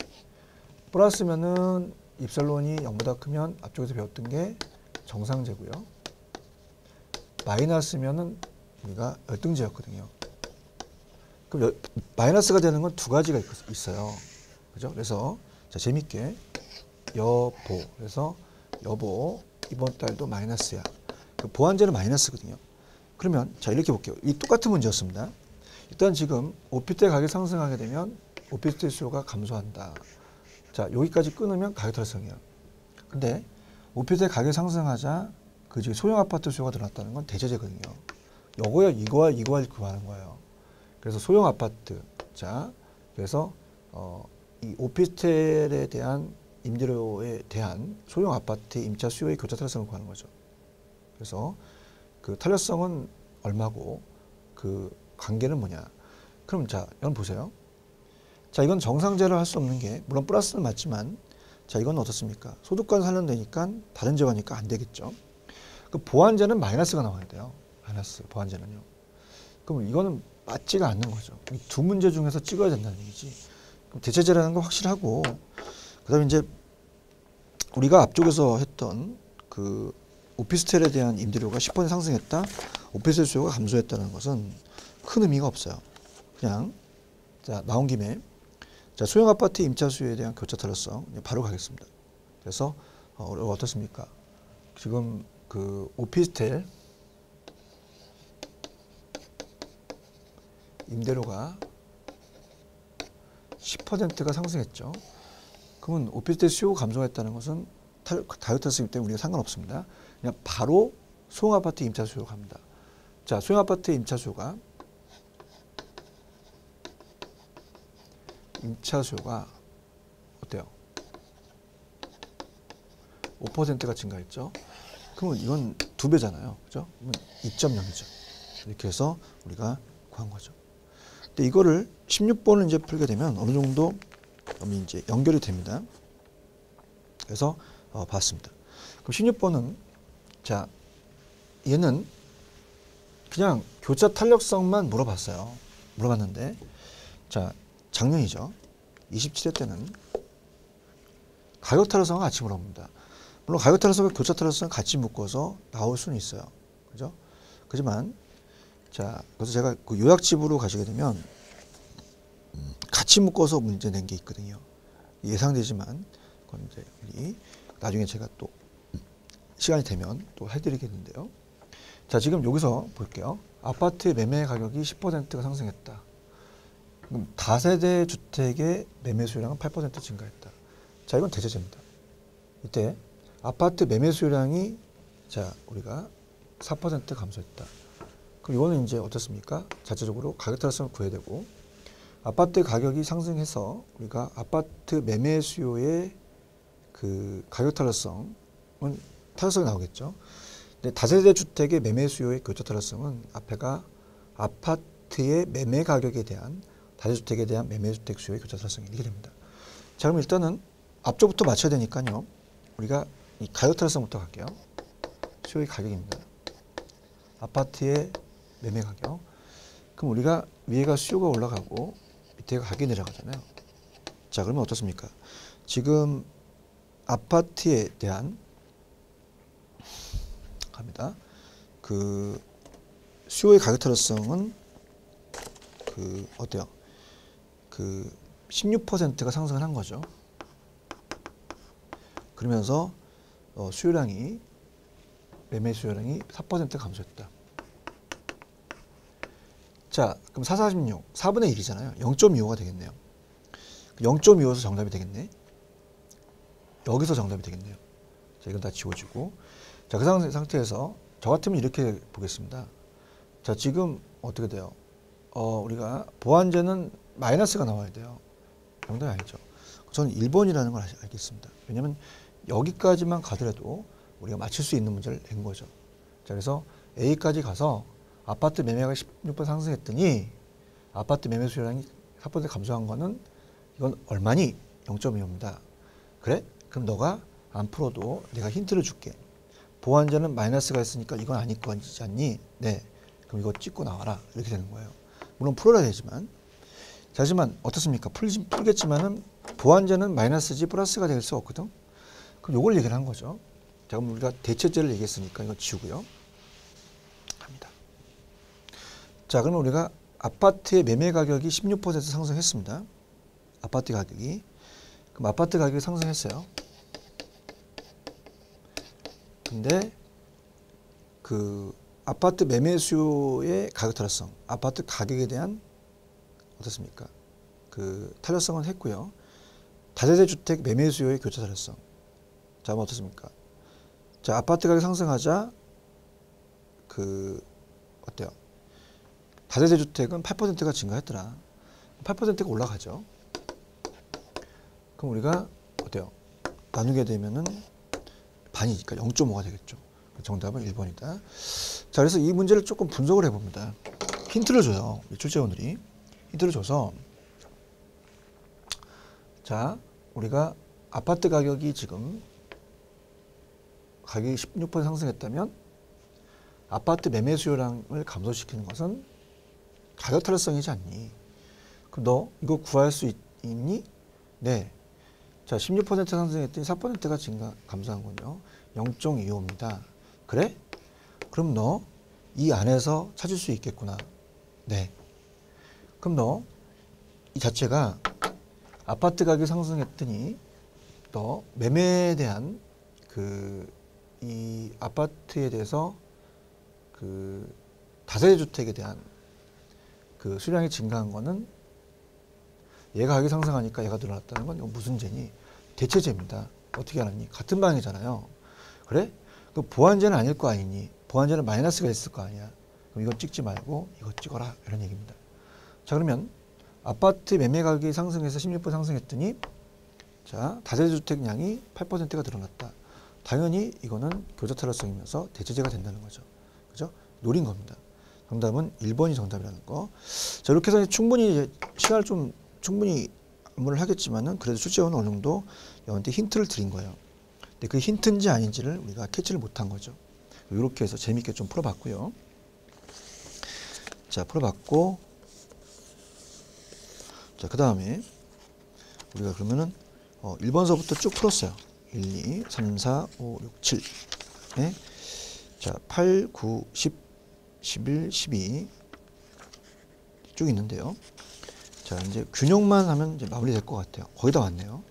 플러스면은 입설론이 0보다 크면 앞쪽에서 배웠던 게 정상제고요. 마이너스면은 우리가 열등제였거든요. 그럼 마이너스가 되는 건 두 가지가 있어요. 그죠? 그래서 자, 재밌게 여보, 그래서 여보 이번 달도 마이너스야. 보완제는 마이너스거든요. 그러면 자, 이렇게 볼게요. 이 똑같은 문제였습니다. 일단 지금 오피스텔 가격이 상승하게 되면 오피스텔 수요가 감소한다. 자, 여기까지 끊으면 가격 탄력성이에요. 근데 오피스텔 가격이 상승하자 그 소형 아파트 수요가 늘어났다는 건 대체제거든요. 요거야 이거와 구하는 거예요. 그래서 소형 아파트, 자, 그래서 이 오피스텔에 대한 임대료에 대한 소형 아파트 임차 수요의 교차 탄력성을 구하는 거죠. 그래서 탄력성은 얼마고 관계는 뭐냐. 그럼 자, 여러분 보세요. 자, 이건 정상제를 할 수 없는 게 물론 플러스는 맞지만 자, 이건 어떻습니까? 소득과는 관련되니까 다른 재화니까 안 되겠죠. 보완제는 마이너스가 나와야 돼요. 마이너스 보완제는요. 그럼 이거는 맞지가 않는 거죠. 이 두 문제 중에서 찍어야 된다는 얘기지. 그럼 대체제라는 거 확실하고 그다음에 이제 우리가 앞쪽에서 했던 오피스텔에 대한 임대료가 10% 상승했다. 오피스텔 수요가 감소했다는 것은 큰 의미가 없어요. 그냥 자, 나온 김에 자, 소형 아파트 임차 수요에 대한 교차 탄력성 바로 가겠습니다. 그래서 어떻습니까? 지금 오피스텔 임대료가 10%가 상승했죠. 그러면 오피스텔 수요가 감소했다는 것은 가격 탄력성이기 때문에 우리가 상관없습니다. 그냥 바로 소형 아파트 임차 수요가 갑니다. 자, 소형 아파트 임차 수요가 어때요? 5%가 증가했죠. 그러면 이건 2배잖아요. 그죠? 2.0이죠. 이렇게 해서 우리가 구한 거죠. 근데 이거를 16번을 이제 풀게 되면 어느 정도 그럼 이제 연결이 됩니다. 그래서 봤습니다. 그럼 16번은 자 얘는 그냥 교차 탄력성만 물어봤어요. 물어봤는데 자 작년이죠. 27회 때는 가격 탄력성을 같이 물어봅니다. 물론 가격 탄력성과 교차 탄력성 같이 묶어서 나올 수는 있어요. 그죠? 그렇지만 자 그래서 제가 그 요약집으로 가시게 되면 같이 묶어서 문제 낸 게 있거든요. 예상되지만 그건 이제 우리 나중에 제가 또 시간이 되면 또 해드리겠는데요. 자 지금 여기서 볼게요. 아파트의 매매 가격이 10%가 상승했다. 그럼 다세대 주택의 매매 수요량은 8% 증가했다. 자 이건 대체제입니다. 이때 아파트 매매 수요량이 자 우리가 4% 감소했다. 그럼 이거는 이제 어떻습니까? 자체적으로 가격 탄력성을 구해야 되고 아파트 가격이 상승해서 우리가 아파트 매매 수요의 그 가격 탄력성은 탄력성이 나오겠죠. 근데 다세대 주택의 매매 수요의 교차 탄력성은 앞에가 아파트의 매매 가격에 대한 다세주택에 대한 매매 주택 수요의 교차 탄력성이 이렇게 됩니다. 자 그럼 일단은 앞쪽부터 맞춰야 되니까요. 우리가 이 가격 탄력성부터 갈게요. 수요의 가격입니다. 아파트의 매매 가격. 그럼 우리가 위에가 수요가 올라가고 밑에가 가격이 내려가잖아요. 자 그러면 어떻습니까? 지금 아파트에 대한 갑니다. 그 수요의 가격 탄력성은 그 어때요? 그 16%가 상승을 한 거죠. 그러면서 수요량이 매매 수요량이 4% 감소했다. 자, 그럼 4, 46, 4분의 1이잖아요. 0.25가 되겠네요. 0.25에서 정답이 되겠네. 여기서 정답이 되겠네요. 자, 이건 다 지워지고. 자, 그 상태에서 저 같으면 이렇게 보겠습니다. 자, 지금 어떻게 돼요? 우리가 보완제는 마이너스가 나와야 돼요. 정답이 아니죠. 저는 1번이라는 걸 알겠습니다. 왜냐면 여기까지만 가더라도 우리가 맞출 수 있는 문제를 낸 거죠. 자, 그래서 A까지 가서 아파트 매매가 16% 상승했더니 아파트 매매 수요량이 4% 감소한 거는 이건 얼마니? 0.25입니다. 그래? 그럼 너가 안 풀어도 내가 힌트를 줄게. 보완제는 마이너스가 있으니까 이건 아닐 거 아니지 않니? 네. 그럼 이거 찍고 나와라. 이렇게 되는 거예요. 물론 풀어야 되지만. 자, 하지만 어떻습니까? 풀겠지만은 보완제는 마이너스지 플러스가 될 수 없거든. 그럼 요걸 얘기를 한 거죠. 자, 그럼 우리가 대체제를 얘기했으니까 이거 지우고요. 합니다. 자, 그럼 우리가 아파트의 매매 가격이 16% 상승했습니다. 아파트 가격이. 그럼 아파트 가격이 상승했어요. 근데 그 아파트 매매 수요의 가격 탄력성, 아파트 가격에 대한 어떻습니까? 그 탄력성은 했고요. 다세대 주택 매매 수요의 교차 탄력성. 자, 뭐 어떻습니까? 자, 아파트 가격 상승하자 그 어때요? 다세대 주택은 8%가 증가했더라. 8%가 올라가죠. 그럼 우리가 어때요? 나누게 되면은 반이니까 0.5가 되겠죠. 정답은 1번이다. 자, 그래서 이 문제를 조금 분석을 해봅니다. 힌트를 줘요. 출제원들이. 힌트를 줘서 자, 우리가 아파트 가격이 지금 가격이 16% 상승했다면 아파트 매매 수요량을 감소시키는 것은 가격 탄력성이지 않니? 그럼 너 이거 구할 수 있니? 네. 자, 16% 상승했더니 4%가 감소한 건요. 0.25입니다. 그래? 그럼 너 이 안에서 찾을 수 있겠구나. 네. 그럼 너 이 자체가 아파트 가격이 상승했더니 너 매매에 대한 이 아파트에 대해서 그 다세대 주택에 대한 그 수량이 증가한 거는 얘가 가격이 상승하니까 얘가 늘어났다는 건 이건 무슨 죄니? 대체제입니다. 어떻게 알았니? 같은 방이잖아요. 그래? 그 보완제는 아닐 거 아니니? 보완제는 마이너스가 있을 거 아니야. 그럼 이거 찍지 말고 이거 찍어라. 이런 얘기입니다. 자, 그러면 아파트 매매 가격이 상승해서 16% 상승했더니 자, 다세대 주택량이 8%가 늘어났다. 당연히 이거는 교차 탄력성이면서 대체제가 된다는 거죠. 그죠? 노린 겁니다. 정답은 1번이 정답이라는 거. 자, 이렇게 해서 충분히 시간을 좀 충분히 질문을 하겠지만은 그래도 출제원은 어느 정도 여러분한테 힌트를 드린 거예요. 근데 그 힌트인지 아닌지를 우리가 캐치를 못한 거죠. 이렇게 해서 재밌게 좀 풀어봤고요. 자, 풀어봤고, 자, 그 다음에 우리가 그러면은 1번서부터 쭉 풀었어요. 1, 2, 3, 4, 5, 6, 7. 네? 자, 8, 9, 10, 11, 12 쭉 있는데요. 자, 이제 균형만 하면 이제 마무리 될 것 같아요. 거의 다 왔네요.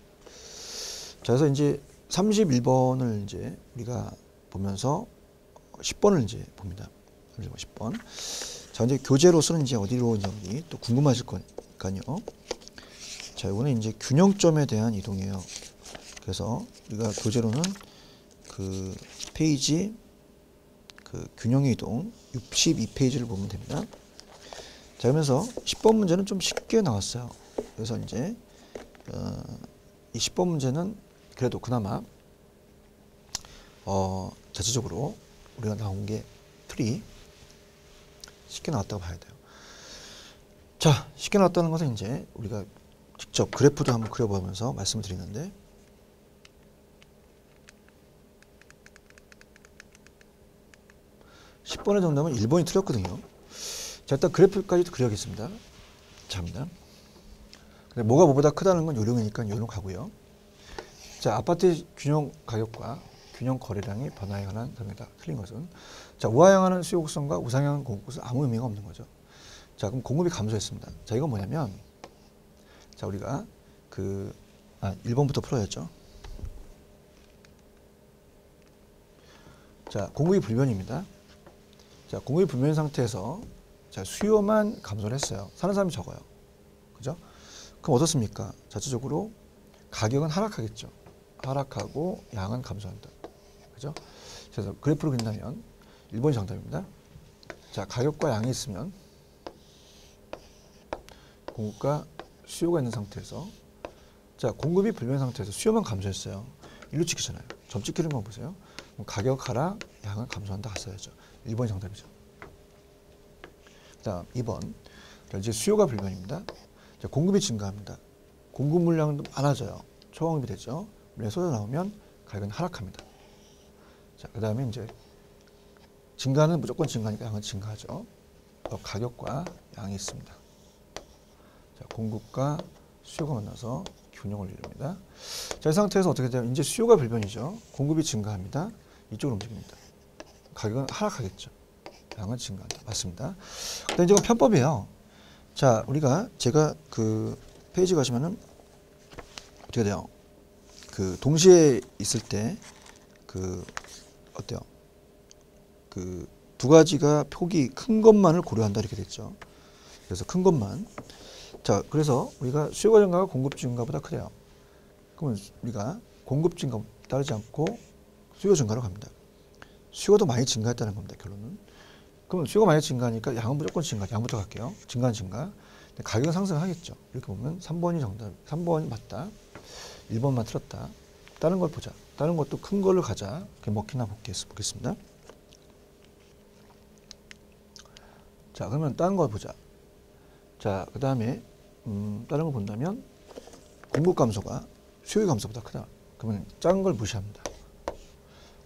자, 그래서 이제 31번을 이제 우리가 보면서 10번을 이제 봅니다. 31번, 10번. 자, 이제 교재로서는 이제 어디로 이제 우리 또 궁금하실 거니까요. 자, 이거는 이제 균형점에 대한 이동이에요. 그래서 우리가 교재로는 그 페이지 그 균형의 이동 62페이지를 보면 됩니다. 자, 그러면서 10번 문제는 좀 쉽게 나왔어요. 그래서 이제 이 10번 문제는 그래도 그나마 자체적으로 우리가 나온 게 틀이 쉽게 나왔다고 봐야 돼요. 자, 쉽게 나왔다는 것은 이제 우리가 직접 그래프도 한번 그려보면서 말씀을 드리는데, 십 10번의 정답은 1번이 틀렸거든요. 자, 일단 그래프까지도 그려야겠습니다. 자입니다. 근데 뭐가 뭐보다 크다는 건 요령이니까 요령 가고요. 자, 아파트의 균형 가격과 균형 거래량의 변화에 관한 설명이다. 틀린 것은, 자, 우하향하는 수요 곡선과 우상향하는 공급 곡선 아무 의미가 없는 거죠. 자, 그럼 공급이 감소했습니다. 자, 이건 뭐냐면, 자, 우리가 1번부터 풀어야죠. 자, 공급이 불변입니다. 자, 공급이 불변인 상태에서 자, 수요만 감소를 했어요. 사는 사람이 적어요. 그죠? 그럼 어떻습니까? 자체적으로 가격은 하락하겠죠. 하락하고 양은 감소한다. 그죠? 그래서 그래프로 그린다면 1번이 정답입니다. 자, 가격과 양이 있으면 공급과 수요가 있는 상태에서, 자, 공급이 불변 상태에서 수요만 감소했어요. 일로 찍히잖아요. 점 찍히는 거 보세요. 그럼 가격 하락, 양은 감소한다 갔어야죠. 1번이 정답이죠. 다음 2번. 자, 이제 수요가 불변입니다. 자, 공급이 증가합니다. 공급 물량도 많아져요. 초공급이 되죠. 물량이 쏟아 나오면 가격은 하락합니다. 자, 그 다음에 이제 증가는 무조건 증가니까 양은 증가하죠. 가격과 양이 있습니다. 자, 공급과 수요가 만나서 균형을 이룹니다. 자, 이 상태에서 어떻게 되냐면 이제 수요가 불변이죠. 공급이 증가합니다. 이쪽으로 움직입니다. 가격은 하락하겠죠. 양은 증가한다. 맞습니다. 근데 이제 이건 편법이에요. 자, 제가 그 페이지 가시면은 어떻게 돼요? 그 동시에 있을 때 어때요? 그 두 가지가 폭이 큰 것만을 고려한다 이렇게 됐죠. 그래서 큰 것만. 자, 그래서 우리가 수요가 증가가 공급 증가보다 크대요. 그러면 우리가 공급 증가 따르지 않고 수요 증가로 갑니다. 수요가 더 많이 증가했다는 겁니다. 결론은. 그러면 수요가 많이 증가하니까 양은 무조건 증가. 양부터 갈게요. 증가는 증가. 근데 가격은 상승하겠죠. 이렇게 보면 3번이 정답, 3번이 맞다. 1번만 틀었다. 다른 걸 보자. 다른 것도 큰 걸로 가자. 그게 먹히나 보겠습니다. 자, 그러면 다른 걸 보자. 자, 그 다음에 다른 걸 본다면 공급 감소가 수요 감소보다 크다. 그러면 작은 걸 무시합니다.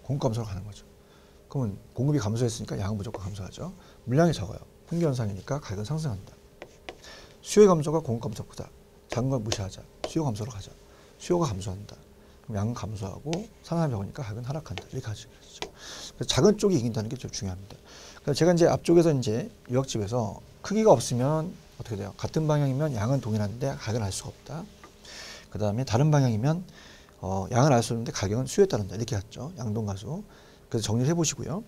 공급 감소로 가는 거죠. 그러면 공급이 감소했으니까 양은 무조건 감소하죠. 물량이 적어요. 풍기 현상이니까 가격은 상승한다. 수요의 감소가 공급 감소보다 크다. 작은 걸 무시하자. 수요 감소로 가자. 수요가 감소한다. 그럼 양은 감소하고 사람이 적으니까 가격은 하락한다. 이렇게 하죠. 그래서 작은 쪽이 이긴다는 게 좀 중요합니다. 그래서 제가 이제 앞쪽에서 이제 요약집에서 크기가 없으면 어떻게 돼요? 같은 방향이면 양은 동일한데 가격을 알 수가 없다. 그 다음에 다른 방향이면 양을 알 수 있는데 가격은 수요에 따른다. 이렇게 했죠. 양동가수. 그래서 정리를 해보시고요.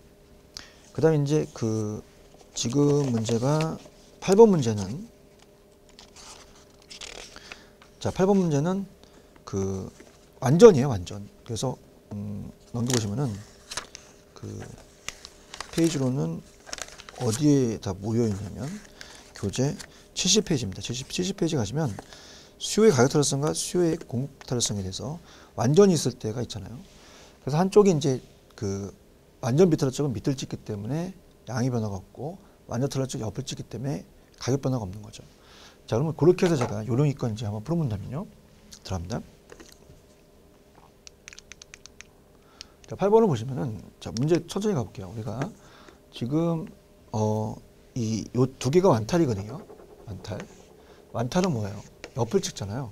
그 다음에 이제 지금 문제가 8번 문제는, 자, 8번 문제는 완전이에요, 완전. 그래서 넘겨보시면은 페이지로는 어디에 다 모여 있냐면 교재 70페이지입니다. 70페이지 가시면 수요의 가격 타결성과 수요의 공급 타결성에 대해서 완전히 있을 때가 있잖아요. 그래서 한쪽이 이제 완전 비틀어 쪽은 밑을 찍기 때문에 양의 변화가 없고 완전 틀어 쪽 옆을 찍기 때문에 가격 변화가 없는 거죠. 자, 그러면 그렇게 해서 제가 요령이 건 이제 한번 풀어본다면요. 들어갑니다. 자, 8번을 보시면은, 자, 문제 천천히 가볼게요. 우리가 지금, 이, 요 두 개가 완탈이거든요. 완탈. 완탈은 뭐예요? 옆을 찍잖아요.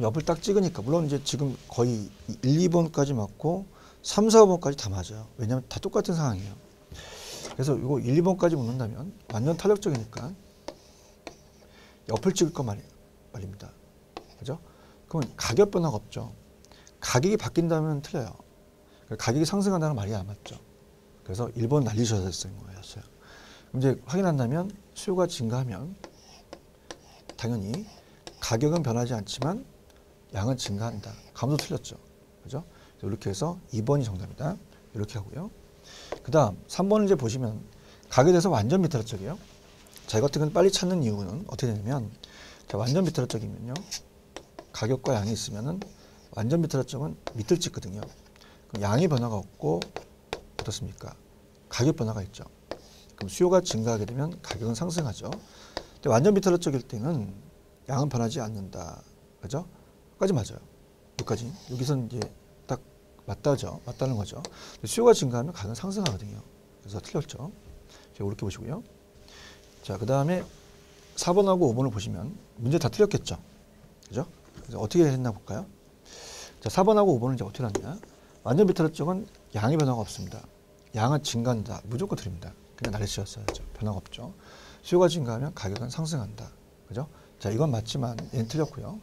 옆을 딱 찍으니까, 물론 이제 지금 거의 1, 2번까지 맞고, 3, 4번까지 다 맞아요. 왜냐면 다 똑같은 상황이에요. 그래서 이거 1, 2번까지 묻는다면, 완전 탄력적이니까, 옆을 찍을 거 말입니다. 그죠? 그러면 가격 변화가 없죠. 가격이 바뀐다면 틀려요. 가격이 상승한다는 말이 안 맞죠. 그래서 1번 날리셔야 됐어요. 그럼 이제 확인한다면 수요가 증가하면 당연히 가격은 변하지 않지만 양은 증가한다. 감도 틀렸죠. 그죠? 이렇게 해서 2번이 정답이다. 이렇게 하고요. 그 다음 3번을 이제 보시면 가격에 대해서 완전 비트라적이에요. 자, 이 같은 건 빨리 찾는 이유는 어떻게 되냐면, 자, 완전 비트라적이면요. 가격과 양이 있으면은 완전 비트라적은 밑을 찍거든요. 그럼 양의 변화가 없고 어떻습니까? 가격 변화가 있죠. 그럼 수요가 증가하게 되면 가격은 상승하죠. 근데 완전 비트라적일 때는 양은 변하지 않는다. 그죠? 여기까지 맞아요. 여기까지. 여기서는 이제 딱 맞다죠. 맞다는 거죠. 수요가 증가하면 가격은 상승하거든요. 그래서 틀렸죠. 이렇게 보시고요. 자, 그 다음에 4번하고 5번을 보시면 문제 다 틀렸겠죠. 그죠? 그래서 어떻게 했나 볼까요? 자, 4번하고 5번은 이제 어떻게 났냐? 완전 비트라 쪽은 양의 변화가 없습니다. 양은 증가한다. 무조건 틀립니다. 그냥 날리셨어야죠. 변화가 없죠. 수요가 증가하면 가격은 상승한다. 그죠? 자, 이건 맞지만 얘는 틀렸고요.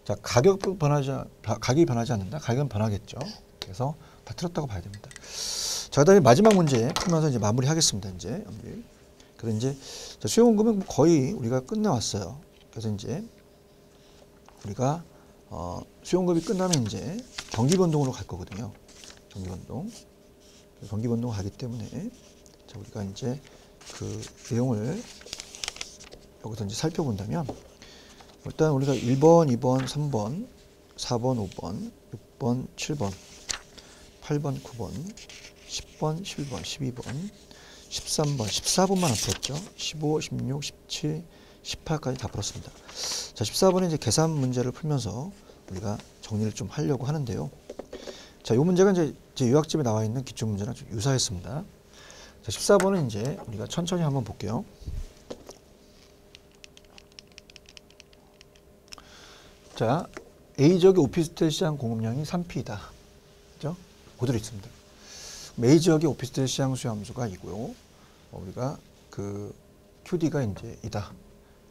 자, 가격이 변하지 않는다. 가격은 변하겠죠. 그래서 다 틀렸다고 봐야 됩니다. 자, 그 다음에 마지막 문제 풀면서 이제 마무리하겠습니다. 이제. 그래서 이제 수요 공급은 거의 우리가 끝나왔어요. 그래서 이제 우리가 수요 공급이 끝나면 이제 경기 변동으로 갈 거거든요. 경기 변동. 경기 변동 가기 때문에 자, 우리가 이제 그 내용을 여기서 이제 살펴본다면 일단 우리가 1번, 2번, 3번, 4번, 5번, 6번, 7번, 8번, 9번, 10번, 11번, 12번, 13번, 14번만 안 풀었죠. 15, 16, 17, 18까지 다 풀었습니다. 자, 14번에 이제 계산 문제를 풀면서 우리가 정리를 좀 하려고 하는데요. 자, 이 문제가 이제 제 요약집에 나와 있는 기출 문제랑 좀 유사했습니다. 자, 14번은 이제 우리가 천천히 한번 볼게요. 자, A지역의 오피스텔 시장 공급량이 3P이다. 그죠? 그대로 있습니다. A지역의 오피스텔 시장 수요 함수가 이고요. 우리가 그 QD가 이제 이다.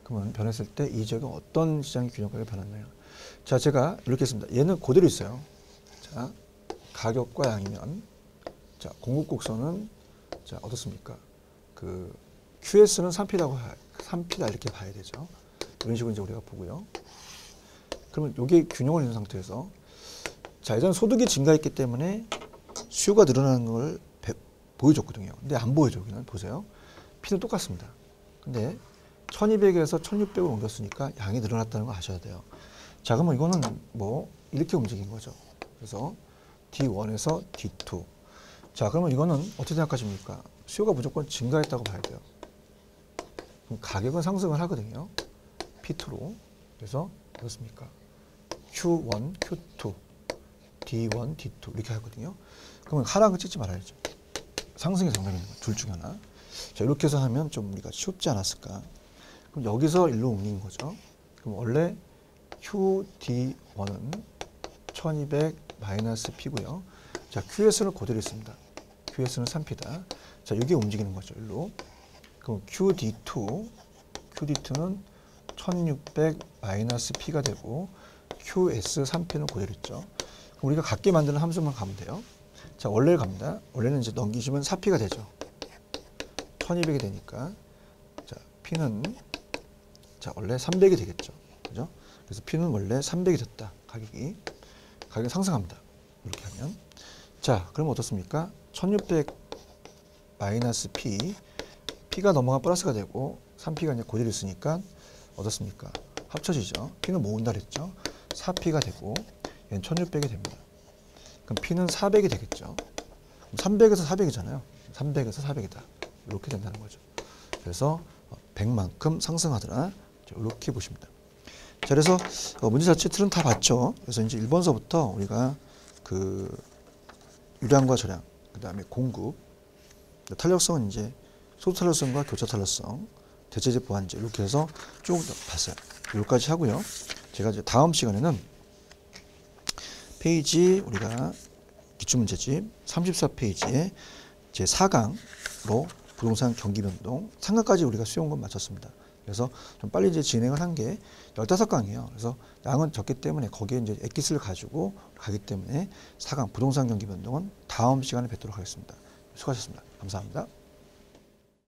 그러면 변했을 때 이 지역은 어떤 시장의 균형가가 변했나요? 자, 제가 이렇게 했습니다. 얘는 그대로 있어요. 자, 가격과 양이면 자, 공급 곡선은 자, 어떻습니까? 그 QS는 3P다 이렇게 봐야 되죠. 이런 식으로 이제 우리가 보고요. 그러면 이게 균형을 이룬 상태에서 자, 예전 소득이 증가했기 때문에 수요가 늘어나는 걸 보여줬거든요. 근데 안 보여줘. 여기는 보세요. P는 똑같습니다. 근데 1200에서 1600으로 옮겼으니까 양이 늘어났다는 거 아셔야 돼요. 자, 그러면 이거는 뭐 이렇게 움직인 거죠. 그래서 D1에서 D2. 자, 그러면 이거는 어떻게 생각하십니까? 수요가 무조건 증가했다고 봐야 돼요. 그럼 가격은 상승을 하거든요. P2로. 그래서 어떻습니까? Q1, Q2, D1, D2 이렇게 하거든요. 그러면 하락을 찍지 말아야죠. 상승이 정답인 거예요. 둘 중에 하나. 자, 이렇게 해서 하면 좀 우리가 쉽지 않았을까? 그럼 여기서 일로 옮긴 거죠. 그럼 원래 QD1은 1200 마이너스 P고요. 자, QS는 그대로 있습니다. QS는 3P다. 자, 이게 움직이는 거죠. 일로. 그럼 QD2는 1600 마이너스 P가 되고 QS 3P는 그대로 있죠. 그럼 우리가 같게 만드는 함수만 가면 돼요. 자, 원래를 갑니다. 원래는 이제 넘기시면 4P가 되죠. 1200이 되니까. 자, P는 자, 원래 300이 되겠죠. 그죠? 그래서 P는 원래 300이 됐다. 가격이 상승합니다. 이렇게 하면. 자, 그러면 어떻습니까? 1600 마이너스 P, P가 넘어가 플러스가 되고 3P가 이제 그대로 있으니까 어떻습니까? 합쳐지죠. P는 모은다 그랬죠. 4P가 되고 얘는 1600이 됩니다. 그럼 P는 400이 되겠죠. 300에서 400이잖아요. 300에서 400이다. 이렇게 된다는 거죠. 그래서 100만큼 상승하더라. 이렇게 보십니다. 자, 그래서 문제 자체 틀은 다 봤죠. 그래서 이제 1번서부터 우리가 그 유량과 저량, 그 다음에 공급, 탄력성은 이제 소수 탄력성과 교차 탄력성, 대체제 보완제 이렇게 해서 쭉 봤어요. 여기까지 하고요. 제가 이제 다음 시간에는 페이지 우리가 기출문제집 34페이지에 제 4강으로 부동산 경기 변동 3강까지 우리가 수용권 마쳤습니다. 그래서 좀 빨리 이제 진행을 한 게 15강이에요. 그래서 양은 적기 때문에 거기에 이제 엑기스를 가지고 가기 때문에 4강 부동산 경기 변동은 다음 시간에 뵙도록 하겠습니다. 수고하셨습니다. 감사합니다.